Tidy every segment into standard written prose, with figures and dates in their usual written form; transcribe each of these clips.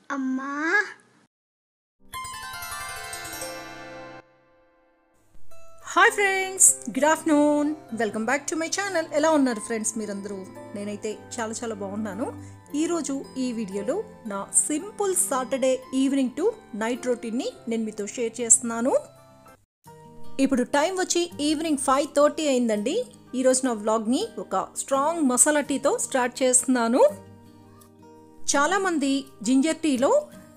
అమ్మా hi friends, good afternoon. Welcome back to my channel. ఎలా ఉన్నారు ఫ్రెండ్స్ మీరందరూ? నేనైతే చాలా బాగున్నాను. ఈరోజు ఈ వీడియోలో నా simple Saturday evening tonight రొటీన్ని నేను మీతో షేర్ చేస్తున్నాను. ఇప్పుడు టైం వచ్చి ఈవినింగ్ 5:30 అయిందండి. ఈరోజు నా వ్లాగ్ని ఒక స్ట్రాంగ్ మసాలా టీతో స్టార్ట్ చేస్తున్నాను. చాలామంది జింజర్ టీలో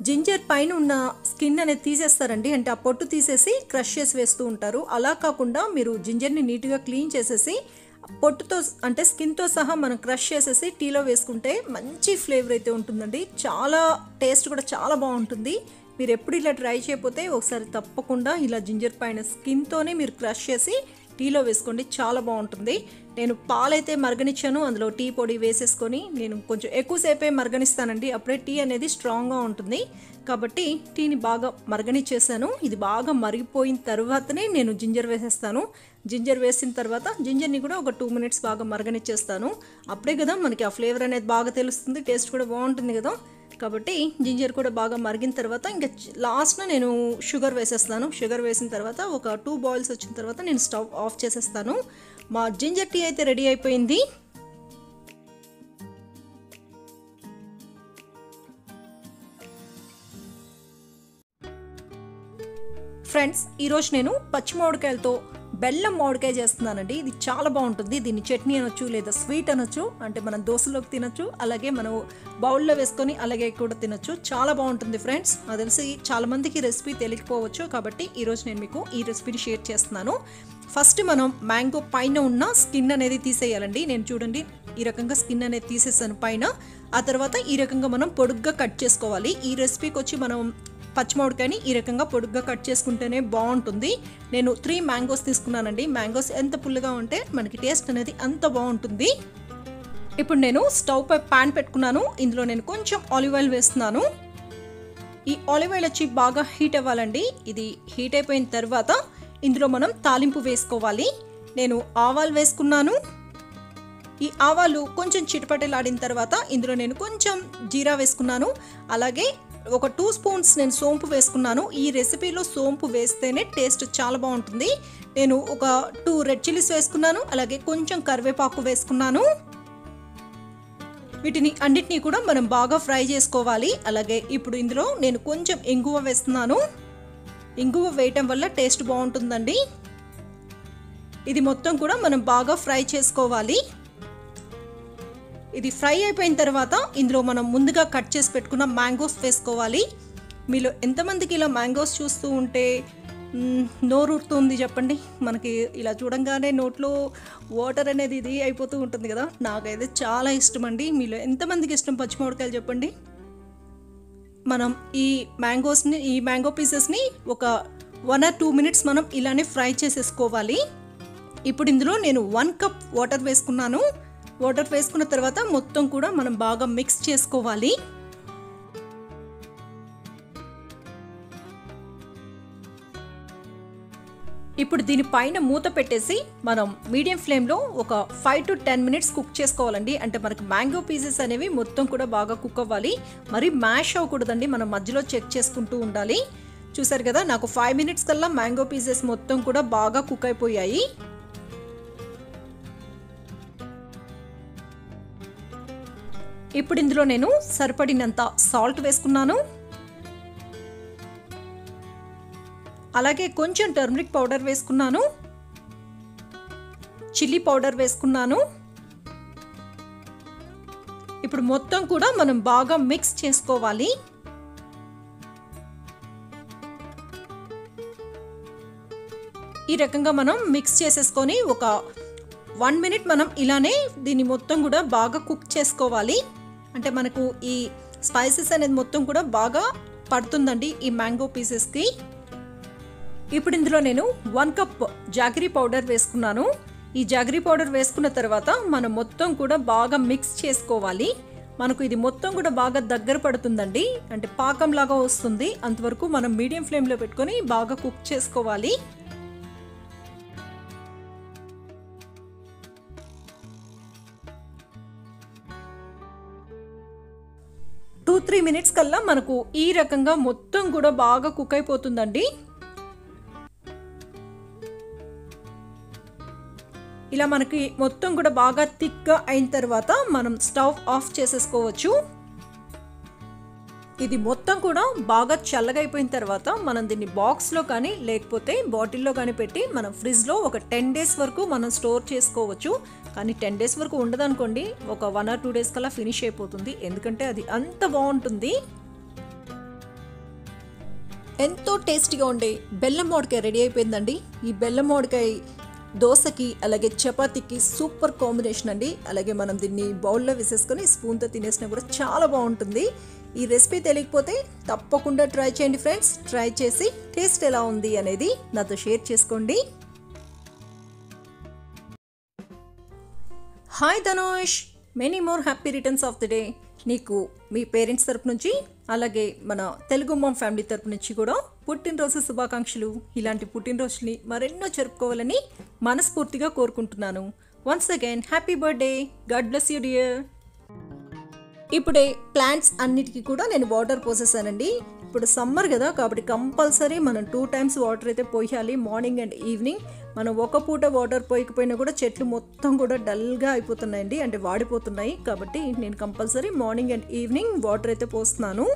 జింజర్ పైన ఉన్న స్కిన్ అనేది తీసేస్తారండి. అంటే ఆ పొట్టు తీసేసి క్రష్ చేసి వేస్తూ ఉంటారు. అలా కాకుండా మీరు జింజర్ని నీట్గా క్లీన్ చేసేసి పొట్టుతో అంటే స్కిన్తో సహా మనం క్రష్ చేసేసి టీలో వేసుకుంటే మంచి ఫ్లేవర్ అయితే ఉంటుందండి. చాలా టేస్ట్ కూడా చాలా బాగుంటుంది. మీరు ఎప్పుడు ఇలా ట్రై చేయకపోతే ఒకసారి తప్పకుండా ఇలా జింజర్ పైన స్కిన్తోనే మీరు క్రష్ చేసి టీలో వేసుకోండి, చాలా బాగుంటుంది. నేను పాలైతే మరగనిచ్చాను, అందులో టీ పొడి వేసేసుకొని నేను కొంచెం ఎక్కువసేపే మరగనిస్తానండి. అప్పుడే టీ అనేది స్ట్రాంగ్గా ఉంటుంది. కాబట్టి టీని బాగా మరగనిచ్చేసాను. ఇది బాగా మరిగిపోయిన తర్వాతనే నేను జింజర్ వేసేస్తాను. జింజర్ వేసిన తర్వాత జింజర్ని కూడా ఒక 2 మినిట్స్ బాగా మరగనిచ్చేస్తాను. అప్పుడే కదా మనకి ఆ ఫ్లేవర్ అనేది బాగా తెలుస్తుంది, టేస్ట్ కూడా బాగుంటుంది కదా. కాబట్టి జింజర్ కూడా బాగా మరిగిన తర్వాత ఇంకా లాస్ట్న నేను షుగర్ వేసేస్తాను. షుగర్ వేసిన తర్వాత ఒక 2 బాయిల్స్ వచ్చిన తర్వాత నేను స్టవ్ ఆఫ్ చేసేస్తాను. మా జింజర్ టీ అయితే రెడీ అయిపోయింది. ఫ్రెండ్స్, ఈరోజు నేను పచ్చి మామిడికాయలతో బెల్లం మామిడికాయ చేస్తున్నానండి. ఇది చాలా బాగుంటుంది. దీన్ని చట్నీ అనొచ్చు, లేదా స్వీట్ అనొచ్చు. అంటే మనం దోశలోకి తినొచ్చు, అలాగే మనం బౌల్లో వేసుకొని అలాగే కూడా తినొచ్చు. చాలా బాగుంటుంది ఫ్రెండ్స్. నాకు తెలిసి చాలామందికి రెసిపీ తెలియకపోవచ్చు, కాబట్టి ఈరోజు నేను మీకు ఈ రెసిపీని షేర్ చేస్తున్నాను. ఫస్ట్ మనం మ్యాంగో పైన ఉన్న స్కిన్ అనేది తీసేయాలండి. నేను చూడండి ఈ రకంగా స్కిన్ అనేది తీసేసాను పైన. ఆ తర్వాత ఈ రకంగా మనం పొడుగ్గా కట్ చేసుకోవాలి. ఈ రెసిపీకి వచ్చి మనం పచ్చిమామిడికాయని ఈ రకంగా పొడుగ్గా కట్ చేసుకుంటేనే బాగుంటుంది. నేను 3 మ్యాంగోస్ తీసుకున్నానండి. మ్యాంగోస్ ఎంత పుల్లగా ఉంటే మనకి టేస్ట్ అనేది అంత బాగుంటుంది. ఇప్పుడు నేను స్టవ్ పై ప్యాన్ పెట్టుకున్నాను. ఇందులో నేను కొంచెం ఆలివ్ ఆయిల్ వేస్తున్నాను. ఈ ఆలివ్ ఆయిల్ వచ్చి బాగా హీట్ అవ్వాలండి. ఇది హీట్ అయిపోయిన తర్వాత ఇందులో మనం తాలింపు వేసుకోవాలి. నేను ఆవాలు వేసుకున్నాను. ఈ ఆవాలు కొంచెం చిటపటలాడిన తర్వాత ఇందులో నేను కొంచెం జీరా వేసుకున్నాను. అలాగే ఒక 2 స్పూన్స్ నేను సోంపు వేసుకున్నాను. ఈ రెసిపీలో సోంపు వేస్తేనే టేస్ట్ చాలా బాగుంటుంది. నేను ఒక 2 రెడ్ చిల్లీస్ వేసుకున్నాను. అలాగే కొంచెం కరివేపాకు వేసుకున్నాను. వీటిని అన్నిటినీ కూడా మనం బాగా ఫ్రై చేసుకోవాలి. అలాగే ఇప్పుడు ఇందులో నేను కొంచెం ఇంగువ వేస్తున్నాను. ఇంగువ వేయటం వల్ల టేస్ట్ బాగుంటుందండి. ఇది మొత్తం కూడా మనం బాగా ఫ్రై చేసుకోవాలి. ఇది ఫ్రై అయిపోయిన తర్వాత ఇందులో మనం ముందుగా కట్ చేసి పెట్టుకున్న మ్యాంగోస్ వేసుకోవాలి. మీలో ఎంతమందికి ఇలా మ్యాంగోస్ చూస్తూ ఉంటే నోరూరుతుంది చెప్పండి? మనకి ఇలా చూడంగానే నోట్లో వాటర్ అనేది ఇది అయిపోతూ ఉంటుంది కదా. నాకైతే చాలా ఇష్టం అండి. మీలో ఎంతమందికి ఇష్టం పచ్చి మామిడికాయలు చెప్పండి? మనం ఈ మ్యాంగో పీసెస్ని ఒక 1 or 2 మినిట్స్ మనం ఇలానే ఫ్రై చేసేసుకోవాలి. ఇప్పుడు ఇందులో నేను 1 కప్ వాటర్ వేసుకున్నాను. వాటర్ వేసుకున్న తర్వాత మొత్తం కూడా మనం బాగా మిక్స్ చేసుకోవాలి. ఇప్పుడు దీనిపైన మూత పెట్టేసి మనం మీడియం ఫ్లేమ్లో ఒక 5 to 10 మినిట్స్ కుక్ చేసుకోవాలండి. అంటే మనకు మ్యాంగో పీసెస్ అనేవి మొత్తం కూడా బాగా కుక్ అవ్వాలి. మరి మ్యాష్ అవ్వకూడదండి. మనం మధ్యలో చెక్ చేసుకుంటూ ఉండాలి. చూసారు కదా, నాకు 5 మినిట్స్ కల్లా మ్యాంగో పీసెస్ మొత్తం కూడా బాగా కుక్ అయిపోయాయి. ఇప్పుడు ఇందులో నేను సరిపడినంత సాల్ట్ వేసుకున్నాను. అలాగే కొంచెం టర్మరిక్ పౌడర్ వేసుకున్నాను. చిల్లీ పౌడర్ వేసుకున్నాను. ఇప్పుడు మొత్తం కూడా మనం బాగా మిక్స్ చేసుకోవాలి. ఈ రకంగా మనం మిక్స్ చేసేసుకొని ఒక 1 మినిట్ మనం ఇలానే దీన్ని మొత్తం కూడా బాగా కుక్ చేసుకోవాలి. అంటే మనకు ఈ స్పైసెస్ అనేది మొత్తం కూడా బాగా పడుతుందండి ఈ మ్యాంగో పీసెస్కి. ఇప్పుడు ఇందులో నేను 1 కప్ జాగరీ పౌడర్ వేసుకున్నాను. ఈ జాగరీ పౌడర్ వేసుకున్న తర్వాత మనం మొత్తం కూడా బాగా మిక్స్ చేసుకోవాలి. మనకు ఇది మొత్తం కూడా బాగా దగ్గర పడుతుందండి. అంటే పాకంలాగా వస్తుంది. అంతవరకు మనం మీడియం ఫ్లేమ్లో పెట్టుకొని బాగా కుక్ చేసుకోవాలి. 2-3 మినిట్స్ కల్లా మనకు ఈ రకంగా మొత్తం కూడా బాగా కుక్ అయిపోతుందండి. ఇలా మనకి మొత్తం కూడా బాగా థిక్గా అయిన తర్వాత మనం స్టవ్ ఆఫ్ చేసేసుకోవచ్చు. ఇది మొత్తం కూడా బాగా చల్లగా అయిపోయిన తర్వాత మనం దీన్ని బాక్స్లో కానీ లేకపోతే బాటిల్లో కానీ పెట్టి మనం ఫ్రిడ్జ్లో ఒక 10 డేస్ వరకు మనం స్టోర్ చేసుకోవచ్చు. కానీ 10 డేస్ వరకు ఉండదనుకోండి, ఒక 1 or 2 డేస్ కల్లా ఫినిష్ అయిపోతుంది. ఎందుకంటే అది అంత బాగుంటుంది. ఎంతో టేస్టీగా ఉండే బెల్లం మామిడికాయ రెడీ అయిపోయిందండి. ఈ బెల్లం మామిడికాయ దోశకి అలాగే చపాతీకి సూపర్ కాంబినేషన్ అండి. అలాగే మనం దీన్ని బౌల్లో వేసేసుకొని స్పూన్తో తినేసినా కూడా చాలా బాగుంటుంది. ఈ రెసిపీ తెలియకపోతే తప్పకుండా ట్రై చేయండి ఫ్రెండ్స్. ట్రై చేసి టేస్ట్ ఎలా ఉంది అనేది నాతో షేర్ చేసుకోండి. Hi Dhanush, many more happy returns of the day. నీకు మీ పేరెంట్స్ తరపు నుంచి అలాగే మన తెలుగు మామ్ ఫ్యామిలీ తరపు నుంచి కూడా పుట్టినరోజు శుభాకాంక్షలు. ఇలాంటి పుట్టినరోజుని మరెన్నో జరుపుకోవాలని మనస్ఫూర్తిగా కోరుకుంటున్నాను. Once again happy birthday, God bless you dear. ఇప్పుడే ప్లాంట్స్ అన్నిటికీ కూడా నేను వాటర్ పోసేసానండి. ఇప్పుడు సమ్మర్ కదా, కాబట్టి కంపల్సరీ మనం 2 times వాటర్ అయితే పోయాలి, మార్నింగ్ అండ్ ఈవినింగ్. మనం ఒక పూట వాటర్ పోయకపోయినా కూడా చెట్లు మొత్తం కూడా డల్గా అయిపోతున్నాయండి, అంటే వాడిపోతున్నాయి. కాబట్టి నేను compulsory morning and evening water అయితే పోస్తున్నాను.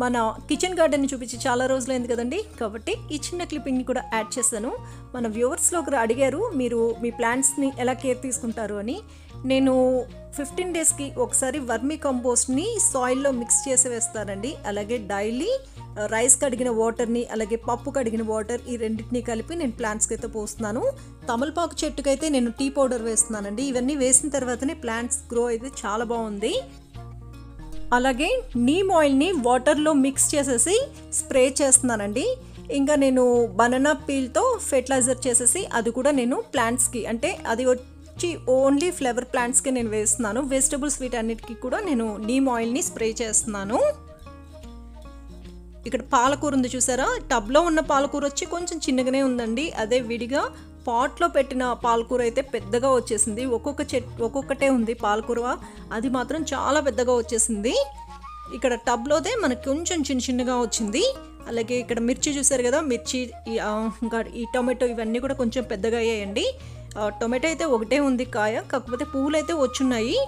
మన కిచెన్ గార్డెన్ని చూపించి చాలా రోజులైంది కదండి, కాబట్టి ఈ చిన్న క్లిప్పింగ్ని కూడా యాడ్ చేశాను. మన వ్యూవర్స్లో ఒకరు అడిగారు, మీరు మీ ప్లాంట్స్ని ఎలా కేర్ తీసుకుంటారు అని. నేను 15 డేస్కి ఒకసారి వర్మీ కంపోస్ట్ని సాయిల్లో మిక్స్ చేసి వేస్తానండి. అలాగే డైలీ రైస్ కడిగిన వాటర్ని అలాగే పప్పు కడిగిన వాటర్ ఈ రెండింటిని కలిపి నేను ప్లాంట్స్కి అయితే పోస్తున్నాను. తమలపాకు చెట్టుకైతే నేను టీ పౌడర్ వేస్తున్నానండి. ఇవన్నీ వేసిన తర్వాతనే ప్లాంట్స్ గ్రో అయితే చాలా బాగుంది. అలాగే నీమ్ ఆయిల్ని వాటర్లో మిక్స్ చేసేసి స్ప్రే చేస్తున్నానండి. ఇంకా నేను బనానా పీల్తో ఫెర్టిలైజర్ చేసేసి అది కూడా నేను ప్లాంట్స్కి, అంటే అది వచ్చి ఓన్లీ ఫ్లవర్ ప్లాంట్స్కి నేను వేస్తున్నాను. వెజిటబుల్స్ వీటన్నిటికీ కూడా నేను నీమ్ ఆయిల్ని స్ప్రే చేస్తున్నాను. ఇక్కడ పాలకూర ఉంది చూసారా, టబ్లో ఉన్న పాలకూర వచ్చి కొంచెం చిన్నగానే ఉందండి. అదే విడిగా పాట్లో పెట్టిన పాలకూర అయితే పెద్దగా వచ్చేసింది. ఒక్కొక్కటే ఉంది పాలకూర, అది మాత్రం చాలా పెద్దగా వచ్చేసింది. ఇక్కడ టబ్లోదే మనకు కొంచెం చిన్నగా వచ్చింది. అలాగే ఇక్కడ మిర్చి చూసారు కదా, మిర్చి ఇంకా ఈ టొమాటో ఇవన్నీ కూడా కొంచెం పెద్దగా అయ్యాయండి. టొమాటో అయితే ఒకటే ఉంది కాయ, కాకపోతే పువ్వులు అయితే వచ్చున్నాయి.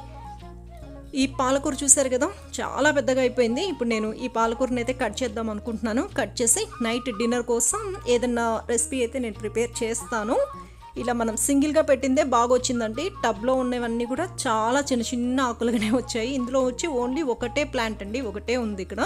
ఈ పాలకూర చూసారు కదా, చాలా పెద్దగా అయిపోయింది. ఇప్పుడు నేను ఈ పాలకూరని అయితే కట్ చేద్దాం అనుకుంటున్నాను. కట్ చేసి నైట్ డిన్నర్ కోసం ఏదన్నా రెసిపీ అయితే నేను ప్రిపేర్ చేస్తాను. ఇలా మనం సింగిల్గా పెట్టిందే బాగా వచ్చిందండి. టబ్లో ఉన్నవన్నీ కూడా చాలా చిన్న ఆకులుగానే వచ్చాయి. ఇందులో వచ్చి ఓన్లీ ఒకటే ప్లాంట్ అండి, ఒకటే ఉంది ఇక్కడ.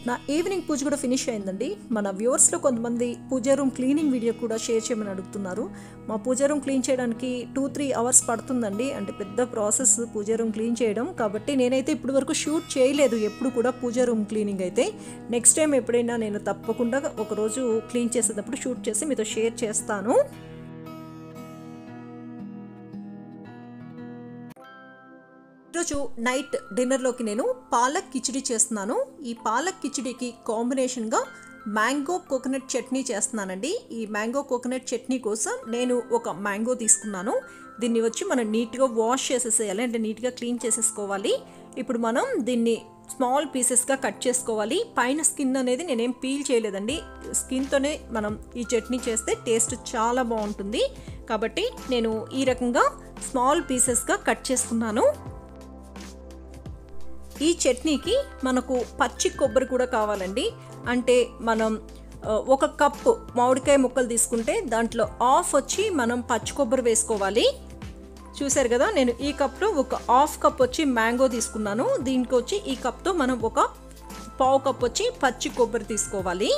నా ఈవినింగ్ పూజ కూడా ఫినిష్ అయిందండి. మన వ్యూవర్స్లో కొంతమంది పూజా రూమ్ క్లీనింగ్ వీడియో కూడా షేర్ చేయమని అడుగుతున్నారు. మా పూజా రూమ్ క్లీన్ చేయడానికి 2-3 hours పడుతుందండి, అంటే పెద్ద ప్రాసెస్ పూజా రూమ్ క్లీన్ చేయడం. కాబట్టి నేనైతే ఇప్పటి వరకు షూట్ చేయలేదు ఎప్పుడు కూడా పూజా రూమ్ క్లీనింగ్ అయితే. నెక్స్ట్ టైం ఎప్పుడైనా నేను తప్పకుండా ఒకరోజు క్లీన్ చేసేటప్పుడు షూట్ చేసి మీతో షేర్ చేస్తాను. ఈరోజు నైట్ డిన్నర్లోకి నేను పాలక్ కిచిడి చేస్తున్నాను. ఈ పాలక్ కిచిడికి కాంబినేషన్గా మ్యాంగో కోకోనట్ చట్నీ చేస్తున్నానండి. ఈ మ్యాంగో కోకోనట్ చట్నీ కోసం నేను ఒక మ్యాంగో తీసుకున్నాను. దీన్ని వచ్చి మనం నీట్గా వాష్ చేసేసేయాలి, అంటే నీట్గా క్లీన్ చేసేసుకోవాలి. ఇప్పుడు మనం దీన్ని స్మాల్ పీసెస్గా కట్ చేసుకోవాలి. పైన స్కిన్ అనేది నేనేం పీల్ చేయలేదండి, స్కిన్తోనే మనం ఈ చట్నీ చేస్తే టేస్ట్ చాలా బాగుంటుంది. కాబట్టి నేను ఈ రకంగా స్మాల్ పీసెస్గా కట్ చేసుకున్నాను. ఈ చట్నీకి మనకు పచ్చి కొబ్బరి కూడా కావాలండి. అంటే మనం 1 కప్పు మామిడికాయ ముక్కలు తీసుకుంటే దాంట్లో హాఫ్ వచ్చి మనం పచ్చి కొబ్బరి వేసుకోవాలి. చూసారు కదా, నేను ఈ కప్లో ఒక హాఫ్ కప్ వచ్చి మ్యాంగో తీసుకున్నాను. దీనికి వచ్చి ఈ కప్తో మనం ఒక పావు కప్ వచ్చి పచ్చి కొబ్బరి తీసుకోవాలి.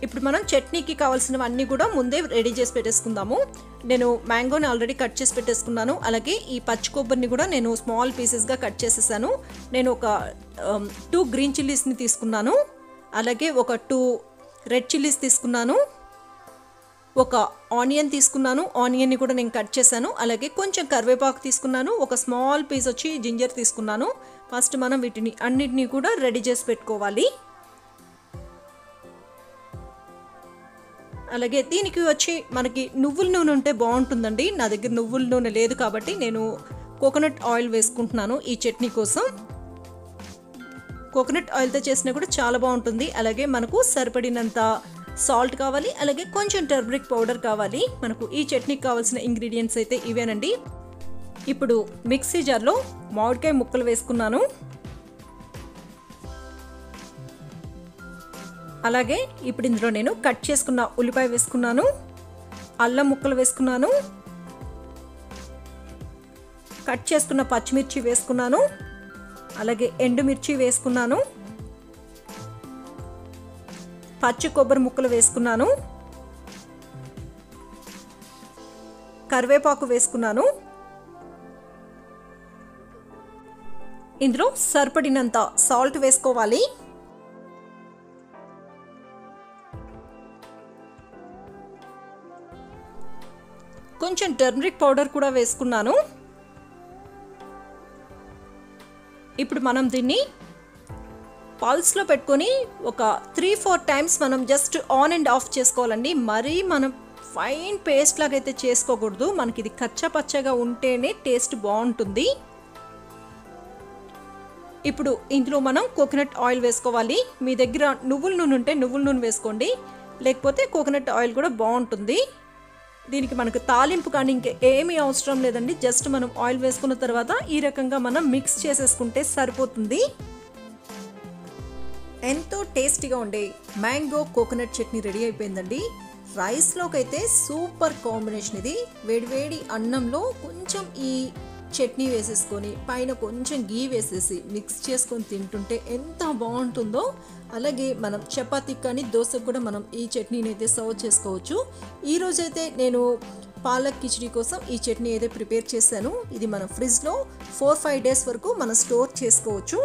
ఇప్పుడు మనం చట్నీకి కావాల్సినవన్నీ కూడా ముందే రెడీ చేసి పెట్టేసుకుందాము. నేను మ్యాంగోని ఆల్రెడీ కట్ చేసి పెట్టేసుకున్నాను. అలాగే ఈ పచ్చి కొబ్బరిని కూడా నేను స్మాల్ పీసెస్గా కట్ చేసేసాను. నేను ఒక 2 గ్రీన్ చిల్లీస్ని తీసుకున్నాను. అలాగే ఒక 2 రెడ్ చిల్లీస్ తీసుకున్నాను. ఒక ఆనియన్ తీసుకున్నాను. ఆనియన్ని కూడా నేను కట్ చేశాను. అలాగే కొంచెం కరివేపాకు తీసుకున్నాను. ఒక స్మాల్ పీస్ వచ్చి జింజర్ తీసుకున్నాను. ఫస్ట్ మనం వీటిని అన్నిటినీ కూడా రెడీ చేసి పెట్టుకోవాలి. అలాగే దీనికి వచ్చి మనకి నువ్వుల నూనె ఉంటే బాగుంటుందండి. నా దగ్గర నువ్వుల నూనె లేదు కాబట్టి నేను కోకోనట్ ఆయిల్ వేసుకుంటున్నాను ఈ చట్నీ కోసం. కోకోనట్ ఆయిల్తో చేసినా కూడా చాలా బాగుంటుంది. అలాగే మనకు సరిపడినంత సాల్ట్ కావాలి. అలాగే కొంచెం టర్మరిక్ పౌడర్ కావాలి. మనకు ఈ చట్నీకి కావాల్సిన ఇంగ్రీడియంట్స్ అయితే ఇవేనండి. ఇప్పుడు మిక్సీ జార్లో మామిడికాయ ముక్కలు వేసుకున్నాను. అలాగే ఇప్పుడు ఇందులో నేను కట్ చేసుకున్న ఉల్లిపాయ వేసుకున్నాను. అల్లం ముక్కలు వేసుకున్నాను. కట్ చేసుకున్న పచ్చిమిర్చి వేసుకున్నాను. అలాగే ఎండుమిర్చి వేసుకున్నాను. పచ్చి కొబ్బరి ముక్కలు వేసుకున్నాను. కరివేపాకు వేసుకున్నాను. ఇందులో సరిపడినంత సాల్ట్ వేసుకోవాలి. కొంచెం టర్మరిక్ పౌడర్ కూడా వేసుకున్నాను. ఇప్పుడు మనం దీన్ని పల్స్లో పెట్టుకొని ఒక 3-4 టైమ్స్ మనం జస్ట్ ఆన్ అండ్ ఆఫ్ చేసుకోవాలండి. మరీ మనం ఫైన్ పేస్ట్ లాగా అయితే చేసుకోకూడదు. మనకి ఇది కచ్చపచ్చగా ఉంటేనే టేస్ట్ బాగుంటుంది. ఇప్పుడు ఇందులో మనం కోకోనట్ ఆయిల్ వేసుకోవాలి. మీ దగ్గర నువ్వుల నూనె ఉంటే నువ్వుల నూనె వేసుకోండి. లేకపోతే కోకోనట్ ఆయిల్ కూడా బాగుంటుంది. దీనికి మనకు తాలింపు కానీ ఇంకా ఏమీ అవసరం లేదండి. జస్ట్ మనం ఆయిల్ వేసుకున్న తర్వాత ఈ రకంగా మనం మిక్స్ చేసేసుకుంటే సరిపోతుంది. ఎంతో టేస్టీగా ఉండే మ్యాంగో కోకోనట్ చట్నీ రెడీ అయిపోయిందండి. రైస్లోకి అయితే సూపర్ కాంబినేషన్ ఇది. వేడివేడి అన్నంలో కొంచెం ఈ చట్నీ వేసేసుకొని పైన కొంచెం గీ వేసేసి మిక్స్ చేసుకొని తింటుంటే ఎంత బాగుంటుందో. అలాగే మనం చపాతీకి కానీ దోశకు కూడా మనం ఈ చట్నీని అయితే సర్వ్ చేసుకోవచ్చు. ఈరోజైతే నేను పాలక్ కిచిడి కోసం ఈ చట్నీ అయితే ప్రిపేర్ చేశాను. ఇది మనం ఫ్రిడ్జ్లో 4-5 డేస్ వరకు మనం స్టోర్ చేసుకోవచ్చు.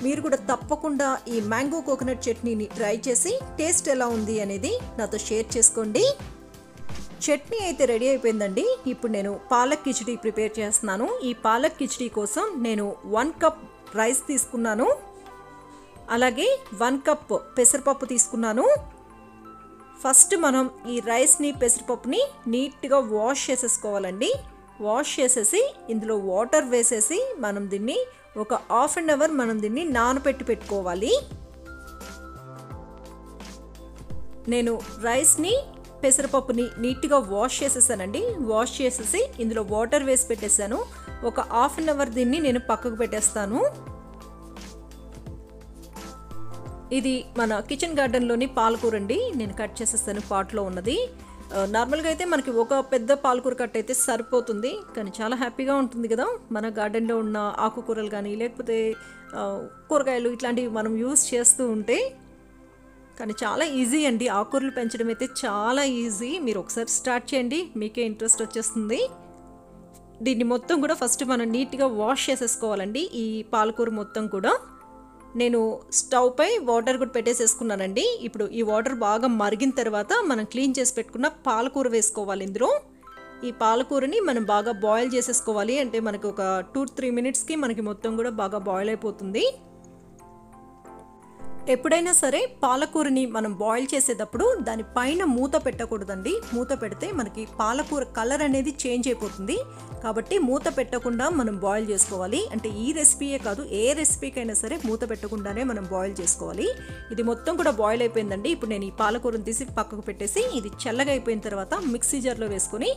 మీరు కూడా తప్పకుండా ఈ మ్యాంగో కోకోనట్ చట్నీని ట్రై చేసి టేస్ట్ ఎలా ఉంది అనేది నాతో షేర్ చేసుకోండి. చట్నీ అయితే రెడీ అయిపోయిందండి. ఇప్పుడు నేను పాలక్ కిచిడి ప్రిపేర్ చేస్తున్నాను. ఈ పాలక్ కిచిడి కోసం నేను 1 కప్ రైస్ తీసుకున్నాను. అలాగే 1 కప్ పెసరపప్పు తీసుకున్నాను. ఫస్ట్ మనం ఈ రైస్ని పెసరపప్పుని నీట్గా వాష్ చేసేసుకోవాలండి. వాష్ చేసేసి ఇందులో వాటర్ వేసేసి మనం దీన్ని ఒక 1/2 అవర్ మనం దీన్ని నానబెట్టి పెట్టుకోవాలి. నేను రైస్ని పెసరపప్పుని నీట్గా వాష్ చేసేసానండి. వాష్ చేసేసి ఇందులో వాటర్ వేసి పెట్టేశాను. ఒక 1/2 అవర్ దీన్ని నేను పక్కకు పెట్టేస్తాను. ఇది మన కిచెన్ గార్డెన్లోని పాలకూర అండి. నేను కట్ చేసేస్తాను పాట్లో ఉన్నది. నార్మల్గా అయితే మనకి ఒక పెద్ద పాలకూర కట్ అయితే సరిపోతుంది. కానీ చాలా హ్యాపీగా ఉంటుంది కదా మన గార్డెన్లో ఉన్న ఆకుకూరలు కానీ లేకపోతే కూరగాయలు ఇట్లాంటివి మనం యూస్ చేస్తూ ఉంటే. కానీ చాలా ఈజీ అండి. ఆకుకూరలు పెంచడం అయితే చాలా ఈజీ. మీరు ఒకసారి స్టార్ట్ చేయండి, మీకే ఇంట్రెస్ట్ వచ్చేస్తుంది. దీన్ని మొత్తం కూడా ఫస్ట్ మనం నీట్గా వాష్ చేసేసుకోవాలండి. ఈ పాలకూర మొత్తం కూడా నేను స్టవ్ పై వాటర్ కూడా పెట్టేసేసుకున్నానండి. ఇప్పుడు ఈ వాటర్ బాగా మరిగిన తర్వాత మనం క్లీన్ చేసి పెట్టుకున్న పాలకూర వేసుకోవాలి ఇందులో. ఈ పాలకూరని మనం బాగా బాయిల్ చేసేసుకోవాలి. అంటే మనకు ఒక 2-3 మినిట్స్కి మనకి మొత్తం కూడా బాగా బాయిల్ అయిపోతుంది. ఎప్పుడైనా సరే పాలకూరని మనం బాయిల్ చేసేటప్పుడు దానిపైన మూత పెట్టకూడదండి. మూత పెడితే మనకి పాలకూర కలర్ అనేది చేంజ్ అయిపోతుంది. కాబట్టి మూత పెట్టకుండా మనం బాయిల్ చేసుకోవాలి. అంటే ఈ రెసిపీయే కాదు, ఏ రెసిపీకైనా సరే మూత పెట్టకుండానే మనం బాయిల్ చేసుకోవాలి. ఇది మొత్తం కూడా బాయిల్ అయిపోయిందండి. ఇప్పుడు నేను ఈ పాలకూరను తీసి పక్కకు పెట్టేసి ఇది చల్లగా అయిపోయిన తర్వాత మిక్సీ జార్లో వేసుకొని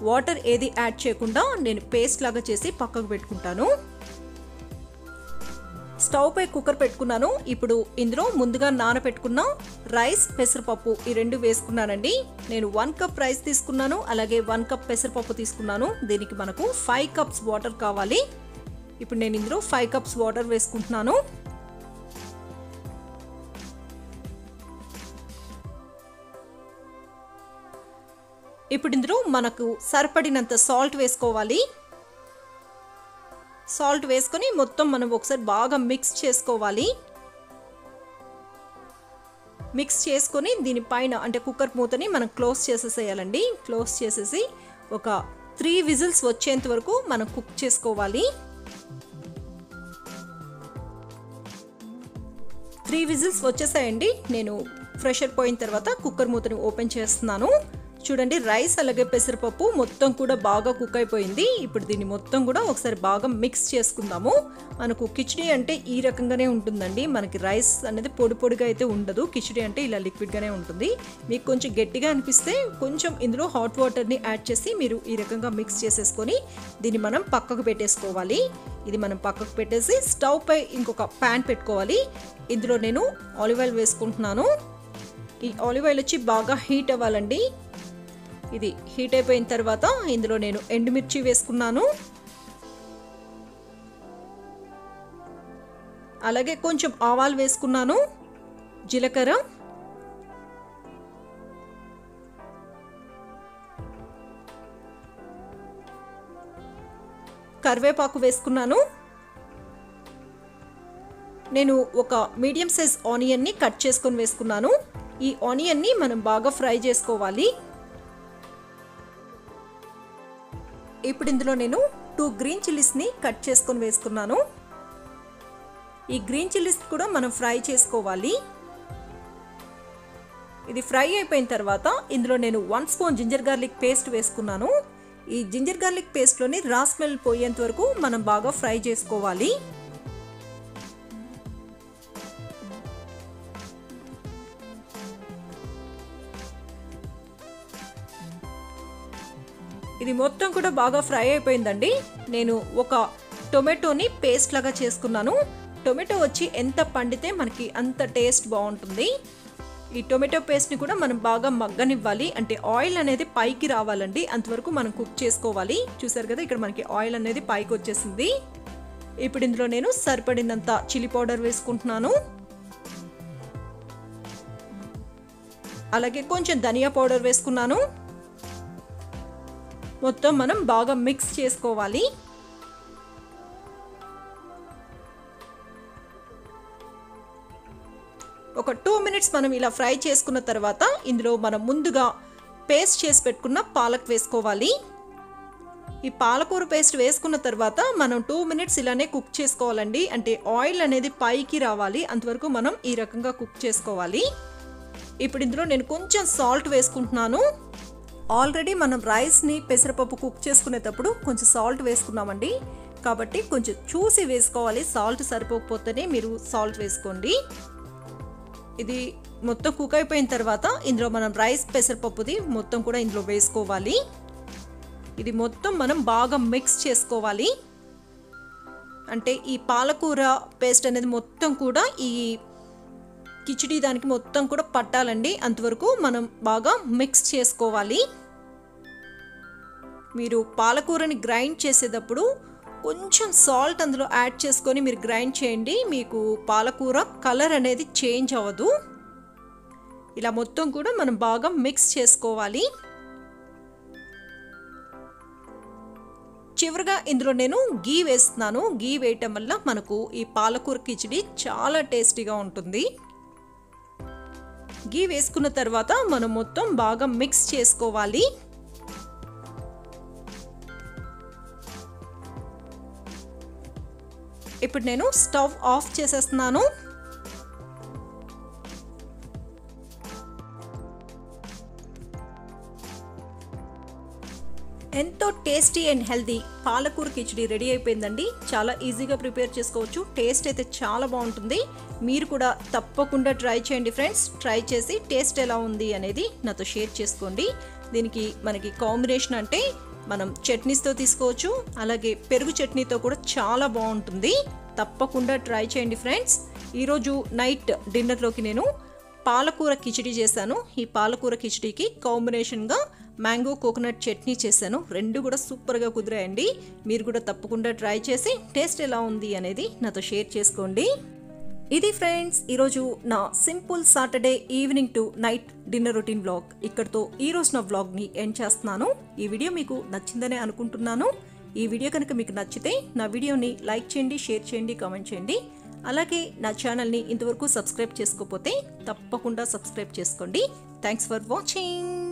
వాటర్ ఏది యాడ్ చేయకుండా నేను పేస్ట్ లాగా చేసి పక్కకు పెట్టుకుంటాను. స్టవ్ పై కుక్కర్ పెట్టుకున్నాను. ఇప్పుడు ఇందులో ముందుగా నానబెట్టుకున్న రైస్, పెసరపప్పు ఈ రెండు వేసుకున్నానండి. నేను 1 కప్ రైస్ తీసుకున్నాను. అలాగే 1 కప్ పెసరపప్పు తీసుకున్నాను. దీనికి మనకు 5 కప్స్ వాటర్ కావాలి. ఇప్పుడు నేను ఇందులో 5 కప్స్ వాటర్ వేసుకుంటున్నాను. ఇప్పుడు ఇందులో మనకు సరిపడినంత సాల్ట్ వేసుకోవాలి. సాల్ట్ వేసుకొని మొత్తం మనం ఒకసారి బాగా మిక్స్ చేసుకోవాలి. మిక్స్ చేసుకొని దీనిపైన అంటే కుక్కర్ మూతని మనం క్లోజ్ చేసేసేయాలండి. క్లోజ్ చేసేసి ఒక 3 విజిల్స్ వచ్చేంత వరకు మనం కుక్ చేసుకోవాలి. 3 విజిల్స్ వచ్చేసాయండి. నేను ప్రెషర్ పోయిన తర్వాత కుక్కర్ మూతని ఓపెన్ చేస్తున్నాను. చూడండి, రైస్ అలాగే పెసరపప్పు మొత్తం కూడా బాగా కుక్ అయిపోయింది. ఇప్పుడు దీన్ని మొత్తం కూడా ఒకసారి బాగా మిక్స్ చేసుకుందాము. మనకు కిచిడి అంటే ఈ రకంగానే ఉంటుందండి. మనకి రైస్ అనేది పొడి పొడిగా అయితే ఉండదు. కిచిడి అంటే ఇలా లిక్విడ్గానే ఉంటుంది. మీకు కొంచెం గట్టిగా అనిపిస్తే కొంచెం ఇందులో హాట్ వాటర్ని యాడ్ చేసి మీరు ఈ రకంగా మిక్స్ చేసేసుకొని దీన్ని మనం పక్కకు పెట్టేసుకోవాలి. ఇది మనం పక్కకు పెట్టేసి స్టవ్ పై ఇంకొక ప్యాన్ పెట్టుకోవాలి. ఇందులో నేను ఆలివ్ ఆయిల్ వేసుకుంటున్నాను. ఈ ఆలివ్ ఆయిల్ వచ్చి బాగా హీట్ అవ్వాలండి. ఇది హీట్ అయిపోయిన తర్వాత ఇందులో నేను ఎండుమిర్చి వేసుకున్నాను. అలాగే కొంచెం ఆవాలు వేసుకున్నాను, జీలకర్ర, కరివేపాకు వేసుకున్నాను. నేను ఒక మీడియం సైజ్ ఆనియన్ని కట్ చేసుకొని వేసుకున్నాను. ఈ ఆనియన్ని మనం బాగా ఫ్రై చేసుకోవాలి. ఇప్పుడు ఇందులో నేను 2 గ్రీన్ చిల్లీస్ని కట్ చేసుకొని వేసుకున్నాను. ఈ గ్రీన్ చిల్లీస్ కూడా మనం ఫ్రై చేసుకోవాలి. ఇది ఫ్రై అయిపోయిన తర్వాత ఇందులో నేను 1 స్పూన్ జింజర్ గార్లిక్ పేస్ట్ వేసుకున్నాను. ఈ జింజర్ గార్లిక్ పేస్ట్లోని రా స్మెల్ పోయేంత వరకు మనం బాగా ఫ్రై చేసుకోవాలి. ఇది మొత్తం కూడా బాగా ఫ్రై అయిపోయిందండి. నేను ఒక టొమాటోని పేస్ట్ లాగా చేసుకున్నాను. టొమాటో వచ్చి ఎంత పండితే మనకి అంత టేస్ట్ బాగుంటుంది. ఈ టొమాటో పేస్ట్ని కూడా మనం బాగా మగ్గనివ్వాలి. అంటే ఆయిల్ అనేది పైకి రావాలండి, అంతవరకు మనం కుక్ చేసుకోవాలి. చూసారు కదా, ఇక్కడ మనకి ఆయిల్ అనేది పైకి వచ్చేసింది. ఇప్పుడు ఇందులో నేను సరిపడినంత చిల్లీ పౌడర్ వేసుకుంటున్నాను. అలాగే కొంచెం ధనియా పౌడర్ వేసుకున్నాను. మొత్తం మనం బాగా మిక్స్ చేసుకోవాలి. ఒక 2 మినిట్స్ మనం ఇలా ఫ్రై చేసుకున్న తర్వాత ఇందులో మనం ముందుగా పేస్ట్ చేసి పెట్టుకున్న పాలక్ వేసుకోవాలి. ఈ పాలకూర పేస్ట్ వేసుకున్న తర్వాత మనం 2 మినిట్స్ ఇలానే కుక్ చేసుకోవాలండి. అంటే ఆయిల్ అనేది పైకి రావాలి, అంతవరకు మనం ఈ రకంగా కుక్ చేసుకోవాలి. ఇప్పుడు ఇందులో నేను కొంచెం సాల్ట్ వేసుకుంటున్నాను. ఆల్రెడీ మనం రైస్ని పెసరపప్పు కుక్ చేసుకునేటప్పుడు కొంచెం సాల్ట్ వేసుకున్నామండి. కాబట్టి కొంచెం చూసి వేసుకోవాలి. సాల్ట్ సరిపోకపోతేనే మీరు సాల్ట్ వేసుకోండి. ఇది మొత్తం కుక్ అయిపోయిన తర్వాత ఇందులో మనం రైస్ పెసరపప్పుది మొత్తం కూడా ఇందులో వేసుకోవాలి. ఇది మొత్తం మనం బాగా మిక్స్ చేసుకోవాలి. అంటే ఈ పాలకూర పేస్ట్ అనేది మొత్తం కూడా ఈ కిచిడి దానికి మొత్తం కూడా పట్టాలండి, అంతవరకు మనం బాగా మిక్స్ చేసుకోవాలి. మీరు పాలకూరని గ్రైండ్ చేసేటప్పుడు కొంచెం సాల్ట్ అందులో యాడ్ చేసుకొని మీరు గ్రైండ్ చేయండి. మీకు పాలకూర కలర్ అనేది చేంజ్ అవ్వదు. ఇలా మొత్తం కూడా మనం బాగా మిక్స్ చేసుకోవాలి. చివరిగా ఇందులో నేను గీ వేస్తున్నాను. గీ వేయటం వల్ల మనకు ఈ పాలకూర కిచిడి చాలా టేస్టీగా ఉంటుంది. గీ వేసుకున్న తర్వాత మనం మొత్తం బాగా మిక్స్ చేసుకోవాలి. ఇప్పుడు నేను స్టవ్ ఆఫ్ చేసేస్తున్నాను. ఎంతో టేస్టీ అండ్ హెల్తీ పాలకూర కిచిడి రెడీ అయిపోయిందండి. చాలా ఈజీగా ప్రిపేర్ చేసుకోవచ్చు. టేస్ట్ అయితే చాలా బాగుంటుంది. మీరు కూడా తప్పకుండా ట్రై చేయండి ఫ్రెండ్స్. ట్రై చేసి టేస్ట్ ఎలా ఉంది అనేది నాతో షేర్ చేసుకోండి. దీనికి మనకి కాంబినేషన్ అంటే మనం చట్నీస్తో తీసుకోవచ్చు, అలాగే పెరుగు చట్నీతో కూడా చాలా బాగుంటుంది. తప్పకుండా ట్రై చేయండి ఫ్రెండ్స్. ఈరోజు నైట్ డిన్నర్లోకి నేను పాలకూర కిచిడి చేశాను. ఈ పాలకూర కిచిడికి కాంబినేషన్గా మ్యాంగో కోకోనట్ చట్నీ చేశాను. రెండు కూడా సూపర్గా కుదిరాయండి. మీరు కూడా తప్పకుండా ట్రై చేసి టేస్ట్ ఎలా ఉంది అనేది నాతో షేర్ చేసుకోండి. ఇది ఫ్రెండ్స్ ఈరోజు నా simple Saturday evening to night dinner routine vlog. ఇక్కడితో ఈరోజు నా వ్లాగ్ని ఎండ్ చేస్తున్నాను. ఈ వీడియో మీకు నచ్చిందనే అనుకుంటున్నాను. ఈ వీడియో కనుక మీకు నచ్చితే నా వీడియోని లైక్ చేయండి, షేర్ చేయండి, కామెంట్ చేయండి. అలాగే నా ఛానల్ని ఇంతవరకు సబ్స్క్రైబ్ చేసుకోకపోతే తప్పకుండా సబ్స్క్రైబ్ చేసుకోండి. Thanks for watching.